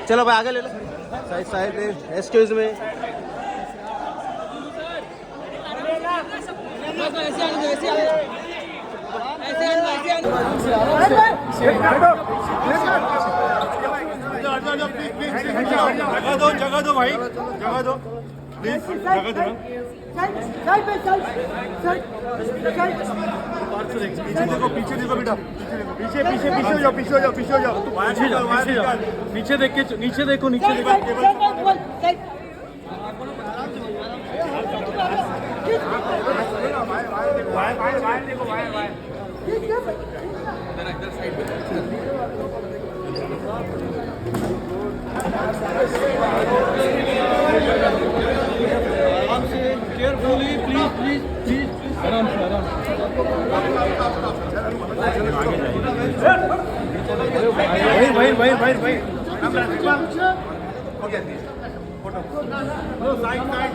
चलो भाई आगे ले लो साइड साइड में एक्सक्यूज में जगह दो भाई जगह दो प्लीज जगह दो पीछे देखो बेटा पीछे पीछे पीछे हो जाओ पीछे हो जाओ पीछे हो जाओ पीछे देख के नीचे देखो नीचे देखो केयरफुली प्लीज प्लीज प्लीज आराम से आराम भाई भाई भाई भाई ओके फोटो साइड साइड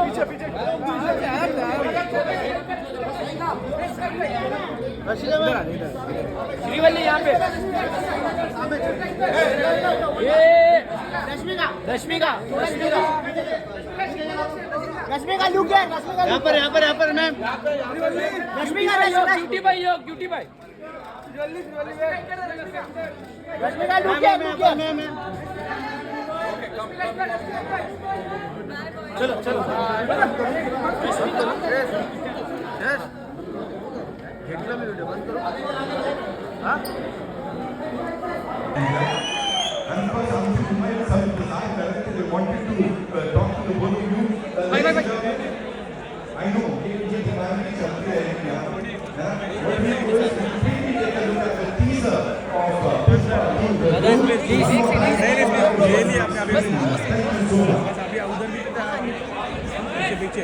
पीछे पीछे श्रीवल्ली यहाँ पे ये रश्मिका रश्मिका रश्मिका रश्मिका लुक है यहाँ पर मैम रश्मिका क्यूटी भाई रश्मिका लुक है मैम चलो चलो घेतला मी व्हिडिओ बंद करू हां and for some design director they wanted to talk to the both of you I know ये दिवाली चलती है क्या what we do is quickly take a look at the teaser of Pushpa please really आपने अभी बस अभी उधर भी पीछे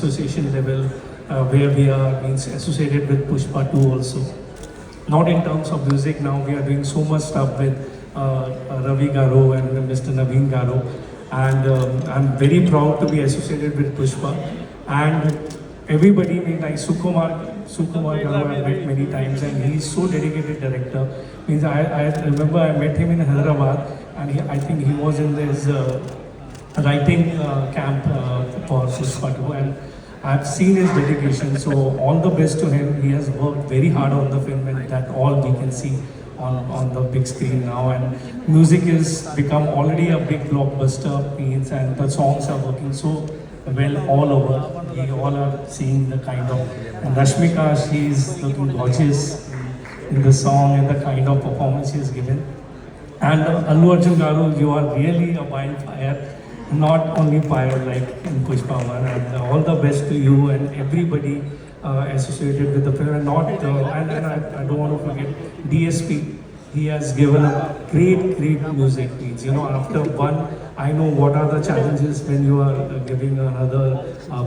association level where we are being associated with Pushpa 2 also. Not in terms of music, now we are doing so much stuff with Ravi Garu and Mr. Naveen Garu, and I'm very proud to be associated with Pushpa. And everybody, like Sukumar Garu I've met many times, and he's so dedicated director. Means I remember I met him in Hyderabad, and I think he was in this writing camp for Pushpa 2, and I've seen his dedication. So all the best to him. He has worked very hard on the film, and that all we can see on the big screen now. And music is become already a big blockbuster, means, and the songs are working so well all over. We all are seeing the kind of, and Rashmika, she's looking gorgeous in the song and the kind of performance she has given. And Allu Arjun Garu, you are really a wildfire, not only fire like in Pushpa 1. And all the best to you and everybody associated with the film. And not, and I don't want to forget DSP. He has given a great music beats. You know, after one, I know what are the challenges when you are giving another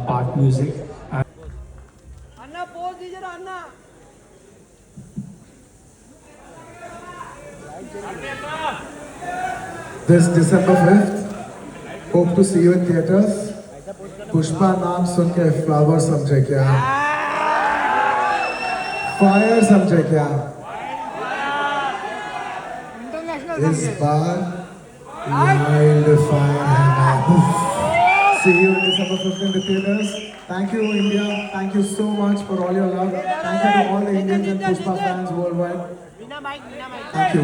part music. Anna, pause दीजिए ना Anna. This December 5th, hope to see you in theatres. Pushpa नाम सुन के flower समझे क्या? Fire समझे क्या? इस बार wild fire है. See you in December 5th in the theatres. Thank you, India. Thank you so much for all your love. Thank you to all the Indians and Pushpa fans worldwide. Thank you.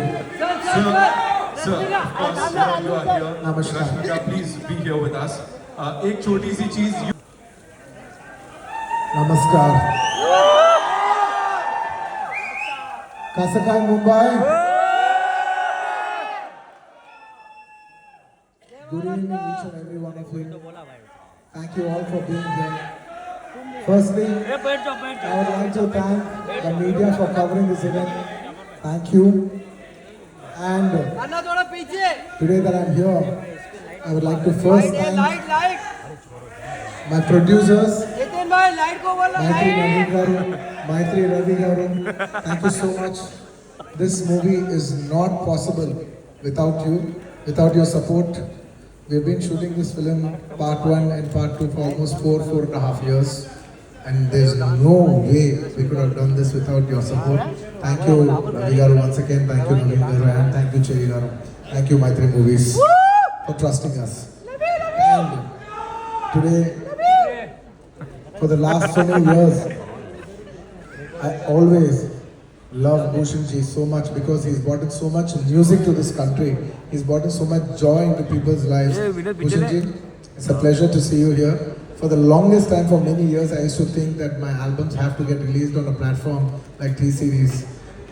Sir, of course, you are here. Namaskar. Rashmika, please be here with us. एक छोटी सी चीज Namaskar. Kasakai Mumbai. Good evening, each and every one of you. Thank you all for being here. Firstly, I would like to thank the media for covering this event. Thank you. And Anna थोड़ा पीछे. today that I'm here, I would like to first thank Light. my producers, Jiten भाई light को बोला Maitri light. Naveen Garu, Maitri Ravi Garu. Thank you so much. This movie is not possible without you, without your support. We've been shooting this film, part 1 and part 2, for almost 4.5 years. And there's no way we could have done this without your support. Thank you, Ravi Garu, once again. Thank you, Naveen Garu, and thank you, Cherry Garu. Thank you, Maitri Movies, for trusting us. And today, for the last so many years, I always love Bhushan ji so much because he's brought in so much music to this country. He's brought in so much joy into people's lives. Bhushan ji, it's a pleasure to see you here. For the longest time, for many years, I used to think that my albums have to get released on a platform like T-Series,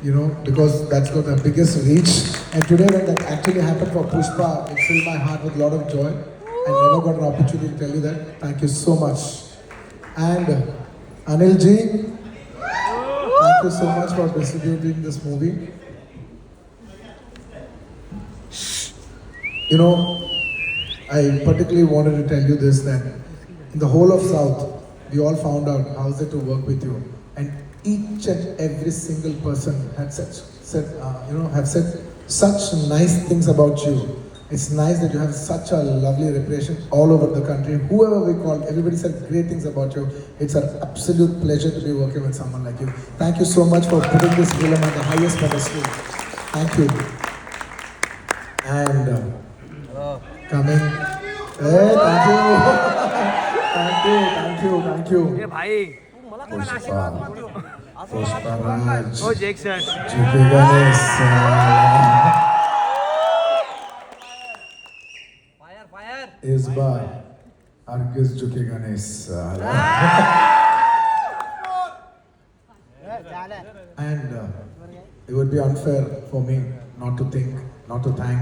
you know, because that's got the biggest reach. And today, when that actually happened for Pushpa, it filled my heart with a lot of joy. I never got an opportunity to tell you that. Thank you so much. And Anil ji, thank you so much for distributing this movie. You know, I particularly wanted to tell you this, that in the whole of South, we all found out how is it to work with you, and each and every single person had have said such nice things about you. It's nice that you have such a lovely reputation all over the country. Whoever we called, everybody said great things about you. It's an absolute pleasure to be working with someone like you. Thank you so much for putting this film at the highest pedestal. Thank you. And coming. Hey, thank you. Thank you. ये भाई. Pushpa Raj. Oh Jackson. Fire. इस बार अर्गिस झुकेगा नहीं साला. And it would be unfair for me not to thank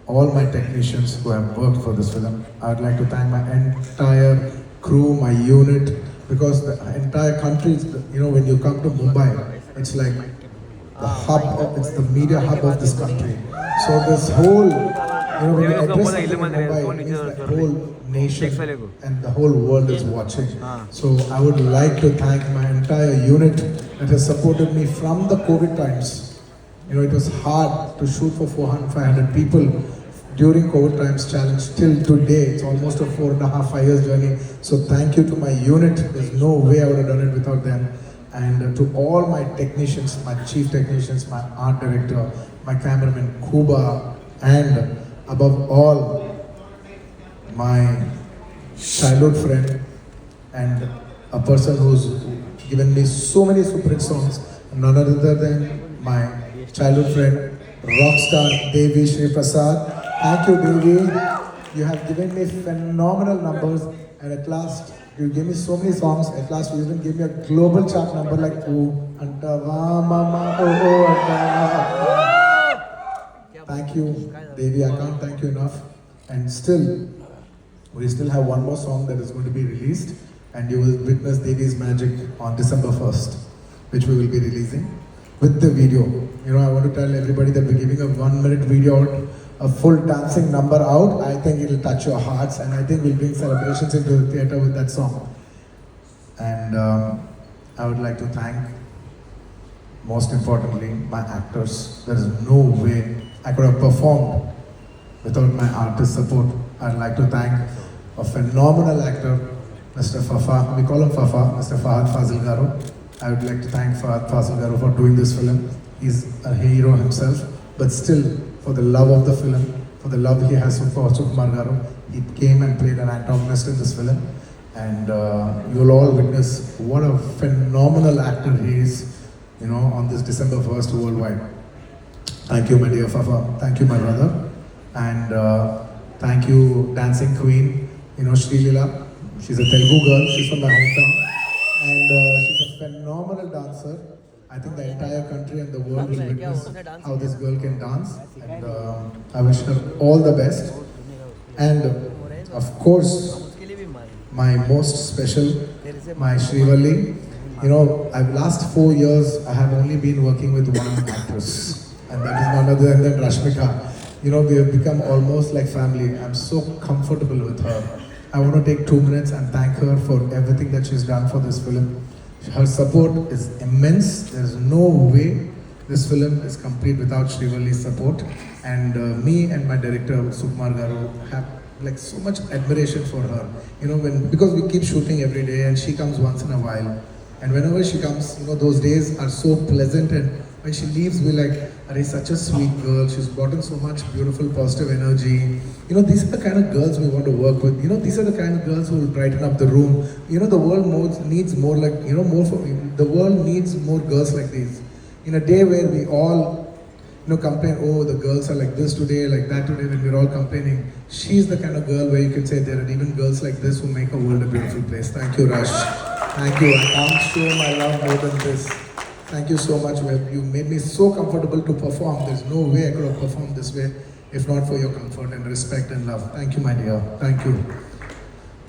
all my technicians who have worked for this film. I would like to thank my entire crew, my unit, because the entire country, you know, when you come to Mumbai, it's like the hub, it's the media hub of this country. So this whole when we address something in Mumbai, it means the whole nation and the whole world is watching. So I would like to thank my entire unit that has supported me from the COVID times. It was hard to shoot for 400, 500 people during COVID times challenge till today. It's almost a 4.5 years journey. So thank you to my unit. There's no way I would have done it without them. And to all my technicians, my chief technicians, my art director, my cameraman Kuba, and above all, my childhood friend and a person who's given me so many super hit songs, none other than my childhood friend, rockstar Devi Shri Prasad. Thank you, Devi. You have given me phenomenal numbers, and at last, you gave me so many songs. At last, you even gave me a global chart number like "Oh Anta Va Mama Oh Oh Anta." Thank you, Devi. I can't thank you enough. And still, we still have one more song that is going to be released, and you will witness Devi's magic on December 1st, which we will be releasing with the video. I want to tell everybody that we're giving a 1-minute video out, a full dancing number out. I think it'll touch your hearts, and I think we'll bring celebrations into the theatre with that song. And I would like to thank, most importantly, my actors. There is no way I could have performed without my artist support. I'd like to thank a phenomenal actor, Mr. Fafa. We call him Fafa, Mr. Fahad Fazil Garu. I would like to thank Fahad Fazil Garu for doing this film. He's a hero himself, but still, for the love of the film, for the love he has for Sukumar Garu, he came and played an antagonist in this film. And you'll all witness what a phenomenal actor he is, on this December 1st worldwide. Thank you, my dear Fafa. Thank you, my brother. And thank you, dancing queen, Sri Leela. She's a Telugu girl. She's from my hometown. And she's a phenomenal dancer. I think the entire country and the world will witness how this girl can dance. And I wish her all the best. And of course, my most special, my Srivalli. Last 4 years, I have only been working with one actress. And that is none other than Rashmika. We have become almost like family. I'm so comfortable with her. I want to take 2 minutes and thank her for everything that she's done for this film. Her support is immense. There is no way this film is complete without Srivalli's support. And me and my director, Sukumar Garu, have so much admiration for her. Because we keep shooting every day and she comes once in a while. And whenever she comes, those days are so pleasant, and when she leaves, we're like, "Arey, such a sweet girl. She's brought in so much beautiful, positive energy." These are the kind of girls we want to work with. These are the kind of girls who will brighten up the room. The world needs more the world needs more girls like these. In a day where we all, complain, "Oh, the girls are like this today, like that today," when we're all complaining, she's the kind of girl where you can say there are even girls like this who make a world a beautiful place. Thank you, Rash. Thank you. I can't show my love more than this. Thank you so much. You made me so comfortable to perform. There's no way I could have performed this way if not for your comfort and respect and love. Thank you, my dear. Thank you.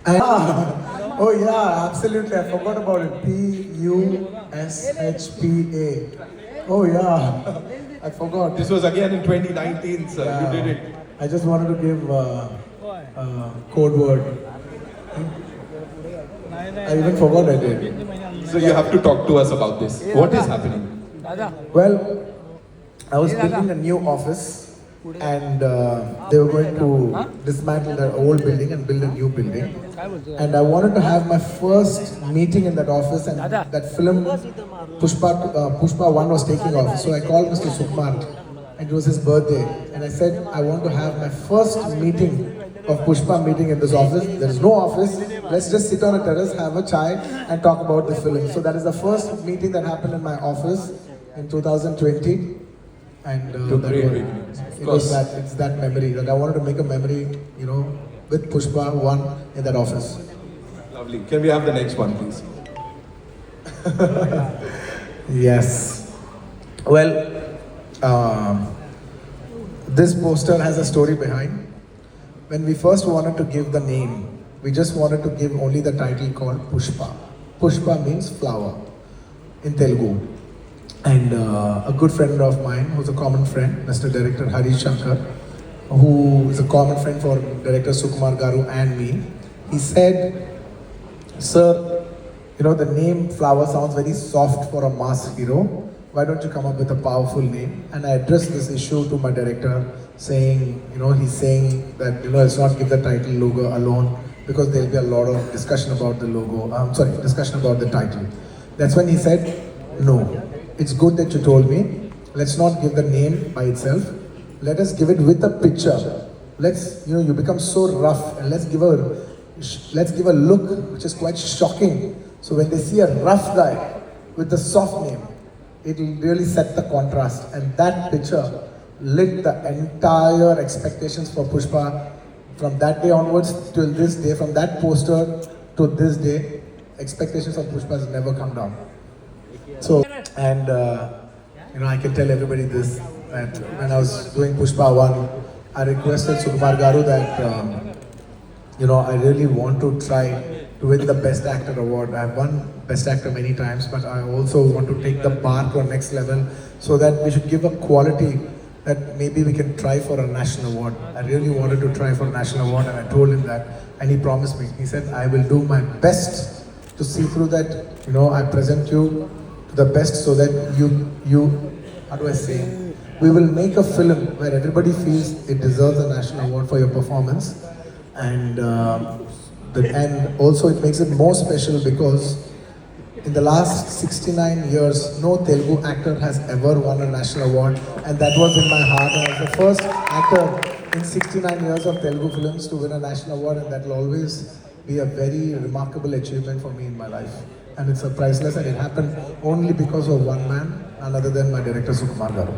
And, oh yeah, absolutely. I forgot about it. Pushpa. Oh yeah, I forgot. This was again in 2019, sir. You did it. I just wanted to give code word. I even forgot I did. So you have to talk to us about this. What is happening? Well, I was building a new office, and they were going to dismantle the old building and build a new building. And I wanted to have my first meeting in that office, and that film Pushpa 1 was taking off. So I called Mr. Sukumar, and it was his birthday, and I said I want to have my first meeting of Pushpa meeting in this office. There is no office. Let's just sit on a terrace, have a chai, and talk about the film. So that is the first meeting that happened in my office in 2020. And it's that memory that I wanted to make a memory, with Pushpa 1 in that office. Lovely. Can we have the next one, please? Yes. Well, this poster has a story behind. When we first wanted to give the name, we just wanted to give only the title called Pushpa. Pushpa means flower in Telugu. And a good friend of mine, who's a common friend, Mr. Director Hari Shankar, who is a common friend for director Sukumar Garu and me. He said, "Sir, you know, the name Flower sounds very soft for a mass hero. Why don't you come up with a powerful name?" And I addressed this issue to my director, saying, he's saying that, let's not give the title logo alone, because there'll be a lot of discussion about the logo, discussion about the title. That's when he said, "No, it's good that you told me. Let's not give the name by itself. Let us give it with a picture. Let's, you become so rough, and let's give a look which is quite shocking. So when they see a rough guy with a soft name, it will really set the contrast." And that picture lit the entire expectations for Pushpa. From that day onwards till this day, from that poster to this day, expectations of Pushpa has never come down. So, and I can tell everybody this, that when I was doing Pushpa 1, I requested Sukumar Garu that, I really want to try to win the Best Actor award. I've won Best Actor many times, but I also want to take the bar to a next level, so that we should give a quality that maybe we can try for a national award. I really wanted to try for a national award, and I told him that, and he promised me. He said, "I will do my best to see through that, I present you to the best, so that you, how do I say, we will make a film where everybody feels it deserves a national award for your performance." And also it makes it more special because in the last 69 years, no Telugu actor has ever won a national award, and that was in my heart. I was the first actor in 69 years of Telugu films to win a national award, and that will always be a very remarkable achievement for me in my life. And it's a priceless, and it happened only because of one man, none other than my director Sukumar Garu.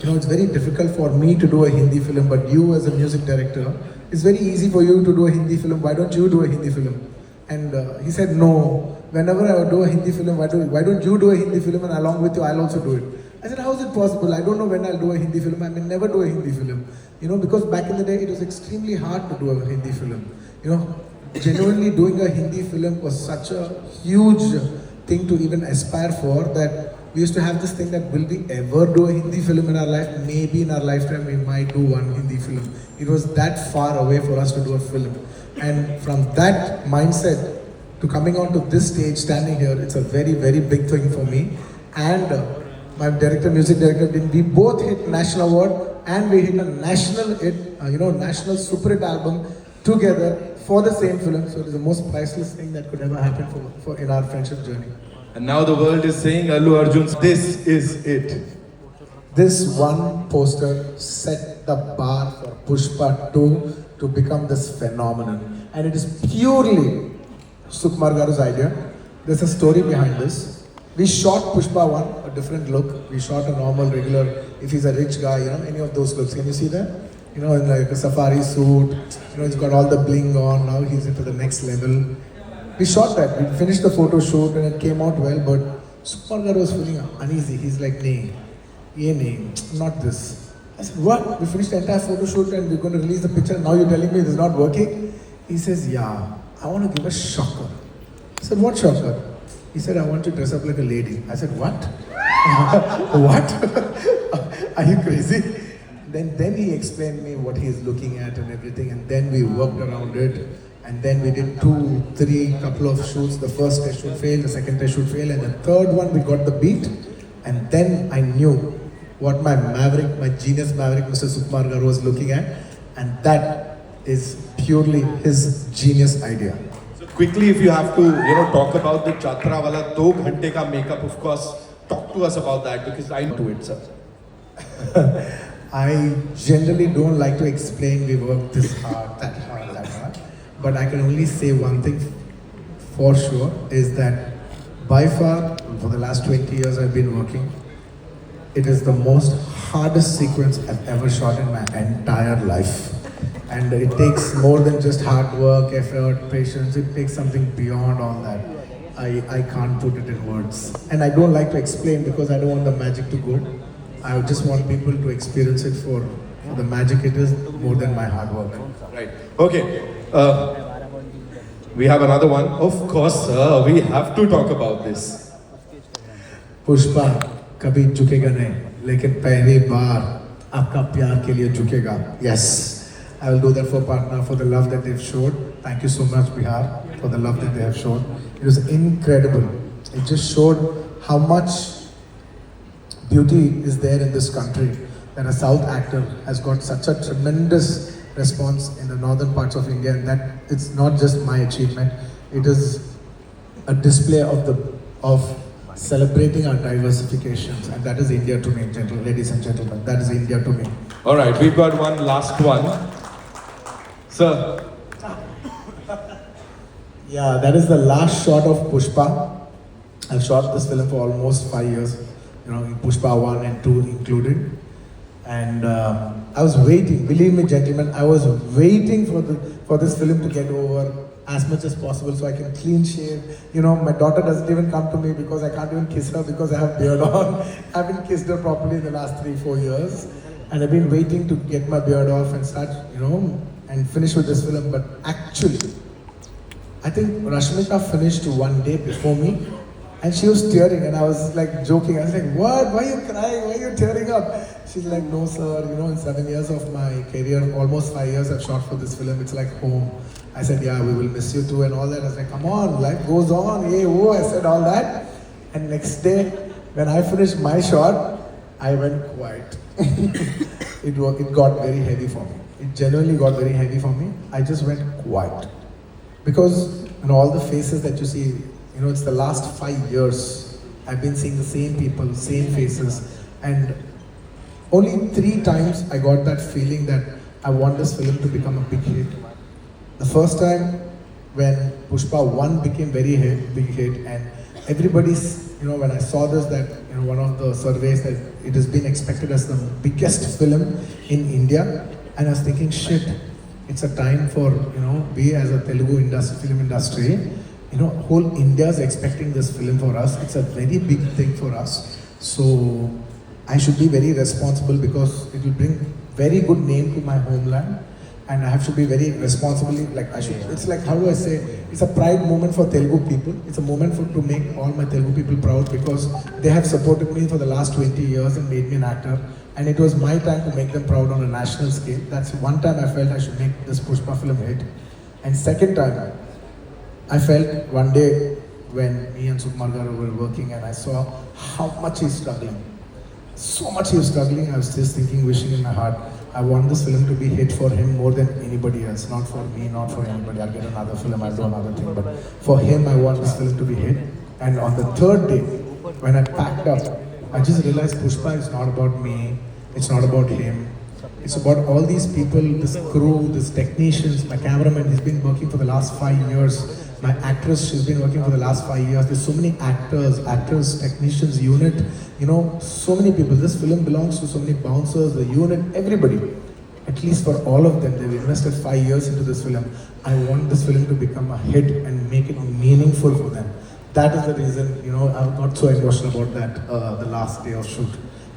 It's very difficult for me to do a Hindi film, but you as a music director, it's very easy for you to do a Hindi film. Why don't you do a Hindi film? And he said, "No, whenever I do a Hindi film, why don't you do a Hindi film, and along with you, I'll also do it." I said, "How is it possible? I don't know when I'll do a Hindi film. I may never do a Hindi film." Because back in the day, it was extremely hard to do a Hindi film. Genuinely doing a Hindi film was such a huge thing to even aspire for, that we used to have this thing that, will we ever do a Hindi film in our life? Maybe in our lifetime we might do one Hindi film. It was that far away for us to do a film. And from that mindset to coming onto this stage, standing here, it's a very, very big thing for me. And my music director, we both hit national award, and we hit a national hit, national super hit album together for the same film. So it is the most priceless thing that could ever happen for in our friendship journey. And now the world is saying, Allu Arjun, this is it. This one poster set the bar for Pushpa 2 to become this phenomenon. And it is purely Sukumar Garu's idea. There's a story behind this. We shot Pushpa 1, a different look. We shot a normal, regular, if he's a rich guy, any of those looks. Can you see that? In like a safari suit, he's got all the bling on, now he's into the next level. We shot that, we finished the photo shoot and it came out well, but Sukumar Garu was feeling uneasy. He's like, not this. I said, "What? We finished the entire photo shoot and we're going to release the picture, now you're telling me this is not working?" He says, "Yeah, I want to give a shocker." I said, "What shocker?" He said, "I want you to dress up like a lady." I said, "What?" "What? Are you crazy?" Then he explained me what he's looking at and everything, and then we worked around it. And then we did 2, 3, couple of shoots. The first test shoot failed, the second test shoot failed, and the third one we got the beat. And then I knew what my genius maverick, Mr. Sukumar Garu was looking at, and that is purely his genius idea. So quickly, if you have to, talk about the Chatra wala 2 ghante ka makeup, of course, talk to us about that, because I know it, sir. I generally don't like to explain we work this hard, that hard, that hard. But I can only say one thing for sure, is that by far, for the last 20 years I've been working, it is the most hardest sequence I've ever shot in my entire life. And it takes more than just hard work, effort, patience. It takes something beyond all that. I can't put it in words. And I don't like to explain because I don't want the magic to go. I just want people to experience it for the magic it is, more than my hard work. Right. Okay. We have another one. Of course, sir. We have to talk about this. Pushpa कभी झुकेगा नहीं, लेकिन पहली बार आपका प्यार के लिए झुकेगा. Yes, I will do that for Patna, for the love that they've showed. Thank you so much, Bihar, for the love that they have shown. It was incredible. It just showed how much beauty is there in this country, that a South actor has got such a tremendous response in the northern parts of India, and that it's not just my achievement. It is a display of celebrating our diversifications, and that is India to me, ladies and gentlemen. That is India to me. All right, we've got one last one. Sir. Yeah, that is the last shot of Pushpa. I've shot this film for almost 5 years, you know, in Pushpa 1 and 2 included. And I was waiting, believe me gentlemen, I was waiting for this film to get over as much as possible so I can clean shave. You know, my daughter doesn't even come to me because I can't even kiss her because I have beard on. I haven't kissed her properly in the last 3-4 years. And I've been waiting to get my beard off and start, you know, and finish with this film. But actually, I think Rashmika finished 1 day before me. And she was tearing and I was like joking. I was like, what? Why are you crying? Why are you tearing up? She's like, no sir, you know, in 7 years of my career, almost 5 years I've shot for this film. It's like home. I said, yeah, we will miss you too and all that. I was like, come on, life goes on. Hey, oh, I said all that. And next day, when I finished my shot, I went quiet. It got very heavy for me. It genuinely got very heavy for me. I just went quiet. Because, you know, all the faces that you see, you know, it's the last 5 years. I've been seeing the same people, same faces. And only 3 times I got that feeling that I want this film to become a big hit. The first time when Pushpa 1 became big hit, and everybody's, you know, when I saw this, that, you know, one of the surveys that it has been expected as the biggest film in India, and I was thinking, shit, it's a time for, you know, we as a Telugu film industry, you know, whole India is expecting this film for us. It's a very big thing for us. So I should be very responsible because it will bring very good name to my homeland. And I have to be very responsibly, like I should, it's like, how do I say, it's a pride moment for Telugu people. It's a moment to make all my Telugu people proud because they have supported me for the last 20 years and made me an actor. And it was my time to make them proud on a national scale. That's one time I felt I should make this Pushpa film hit. And second time, I felt one day when me and Sukumar Garu were working and I saw how much he's struggling. So much he was struggling, I was just thinking, wishing in my heart, I want this film to be hit for him more than anybody else. Not for me, not for anybody. I'll get another film, I'll do another thing. But for him, I want this film to be hit. And on the third day, when I packed up, I just realized Pushpa is not about me. It's not about him. It's about all these people, this crew, these technicians, my cameraman, he's been working for the last 5 years. My actress, she's been working for the last 5 years. There's so many actors, technicians, unit, you know, so many people. This film belongs to so many bouncers, the unit, everybody. At least for all of them, they've invested 5 years into this film. I want this film to become a hit and make it meaningful for them. That is the reason, you know, I got so emotional about that the last day of shoot.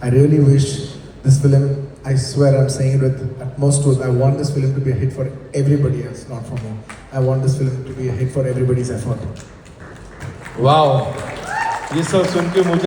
I really wish this film, I swear I'm saying it with utmost truth, I want this film to be a hit for everybody else, not for me. I want this film to be a hit for everybody's effort. Wow. ये सब सुन के मुझे